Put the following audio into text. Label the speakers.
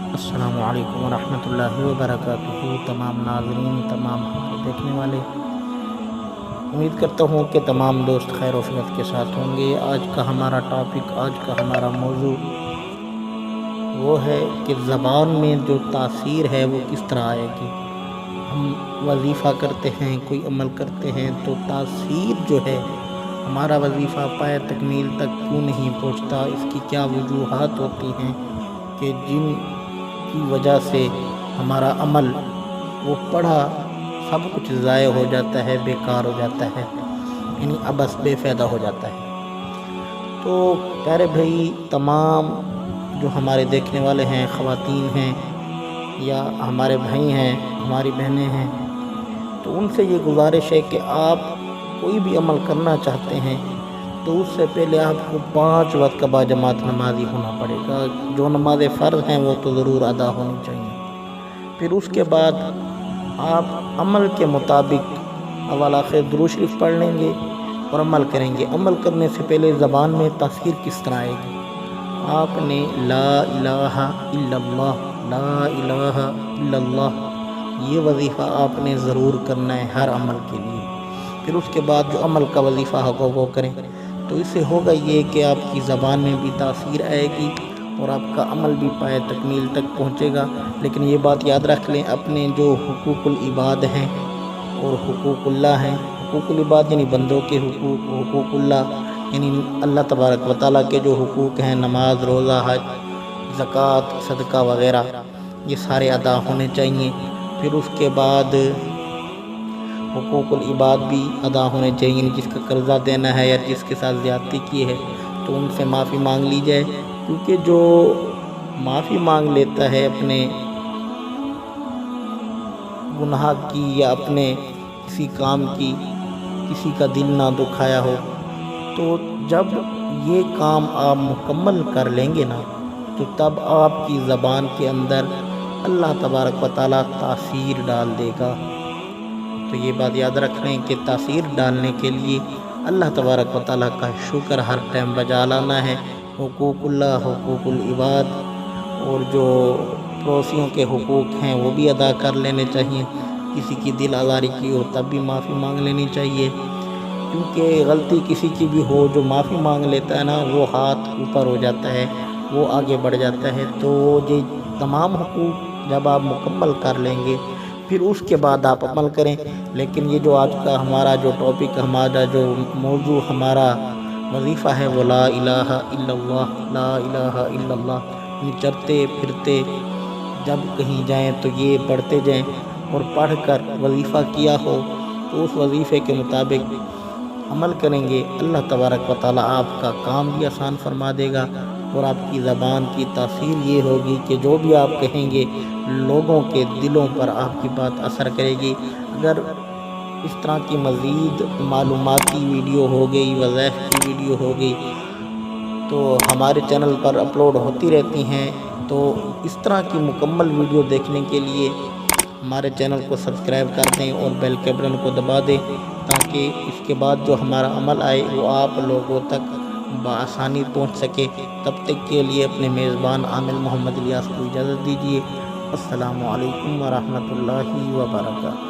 Speaker 1: السلام علیکم ورحمۃ اللہ وبرکاتہ۔ تمام ناظرین، تمام دیکھنے والے، امید کرتا ہوں کہ تمام دوست خیر و عافیت کے ساتھ ہوں گے۔ آج کا ہمارا ٹاپک، آج کا ہمارا موضوع وہ ہے کہ زبان میں جو تاثیر ہے وہ کس طرح آئے گی۔ ہم وظیفہ کرتے ہیں، کوئی عمل کرتے ہیں تو تاثیر جو ہے، ہمارا وظیفہ پائے تکمیل تک کیوں نہیں پہنچتا، اس کی کیا وجوہات ہوتی ہیں کہ جن کی وجہ سے ہمارا عمل، وہ پڑھا سب کچھ ضائع ہو جاتا ہے، بیکار ہو جاتا ہے، یعنی عبث بے فائدہ ہو جاتا ہے۔ تو پیارے بھائی، تمام جو ہمارے دیکھنے والے ہیں، خواتین ہیں یا ہمارے بھائی ہیں، ہماری بہنیں ہیں، تو ان سے یہ گزارش ہے کہ آپ کوئی بھی عمل کرنا چاہتے ہیں تو اس سے پہلے آپ کو 5 وقت کا باجماعت نمازی ہونا پڑے گا۔ جو نماز فرض ہیں وہ تو ضرور ادا ہونی چاہیے۔ پھر اس کے بعد آپ عمل کے مطابق اول آخر درود شریف پڑھ لیں گے اور عمل کریں گے۔ عمل کرنے سے پہلے زبان میں تاثیر کس طرح آئے گی؟ آپ نے لا الہ الا اللہ، لا الہ الا اللہ، یہ وظیفہ آپ نے ضرور کرنا ہے ہر عمل کے لیے۔ پھر اس کے بعد جو عمل کا وظیفہ ہوگا وہ کریں، تو اس سے ہوگا یہ کہ آپ کی زبان میں بھی تاثیر آئے گی اور آپ کا عمل بھی پائے تکمیل تک پہنچے گا۔ لیکن یہ بات یاد رکھ لیں، اپنے جو حقوق العباد ہیں اور حقوق اللہ ہیں، حقوق العباد یعنی بندوں کے حقوق، حقوق اللہ یعنی اللہ تبارک و تعالیٰ کے جو حقوق ہیں، نماز، روزہ، حج، زکوٰۃ، صدقہ وغیرہ، یہ سارے ادا ہونے چاہیے۔ پھر اس کے بعد حقوق العباد بھی ادا ہونے چاہیے، جس کا قرضہ دینا ہے یا جس کے ساتھ زیادتی کی ہے تو ان سے معافی مانگ لی جائے، کیونکہ جو معافی مانگ لیتا ہے اپنے گناہ کی یا اپنے کسی کام کی، کسی کا دل نہ دکھایا ہو، تو جب یہ کام آپ مکمل کر لیں گے نا، تو تب آپ کی زبان کے اندر اللہ تبارک و تعالیٰ تاثیر ڈال دے گا۔ تو یہ بات یاد رکھ لیں کہ تاثیر ڈالنے کے لیے اللہ تبارک و تعالیٰ کا شکر ہر ٹائم بجا لانا ہے۔ حقوق اللہ، حقوق العباد اور جو پڑوسیوں کے حقوق ہیں وہ بھی ادا کر لینے چاہیے۔ کسی کی دل آزاری کی ہو تب بھی معافی مانگ لینی چاہیے، کیونکہ غلطی کسی کی بھی ہو، جو معافی مانگ لیتا ہے نا، وہ ہاتھ اوپر ہو جاتا ہے، وہ آگے بڑھ جاتا ہے۔ تو یہ تمام حقوق جب آپ مکمل کر لیں گے پھر اس کے بعد آپ عمل کریں۔ لیکن یہ جو آج کا ہمارا جو ٹاپک، ہمارا جو موضوع، ہمارا وظیفہ ہے وہ لا الہ الا اللہ، لا الہ الا اللہ، چلتے پھرتے جب کہیں جائیں تو یہ پڑھتے جائیں، اور پڑھ کر وظیفہ کیا ہو تو اس وظیفے کے مطابق عمل کریں گے، اللہ تبارک و تعالیٰ آپ کا کام بھی آسان فرما دے گا، اور آپ کی زبان کی تاثیر یہ ہوگی کہ جو بھی آپ کہیں گے لوگوں کے دلوں پر آپ کی بات اثر کرے گی۔ اگر اس طرح کی مزید معلوماتی ویڈیو ہو گئی، وظائف کی ویڈیو ہو گئی، تو ہمارے چینل پر اپلوڈ ہوتی رہتی ہیں، تو اس طرح کی مکمل ویڈیو دیکھنے کے لیے ہمارے چینل کو سبسکرائب کر دیں اور بیل کے بٹن کو دبا دیں، تاکہ اس کے بعد جو ہمارا عمل آئے وہ آپ لوگوں تک بآسانی پہنچ سکے۔ تب تک کے لیے اپنے میزبان عامل محمد الیاس کو اجازت دیجیے۔ السلام علیکم ورحمۃ اللہ وبرکاتہ۔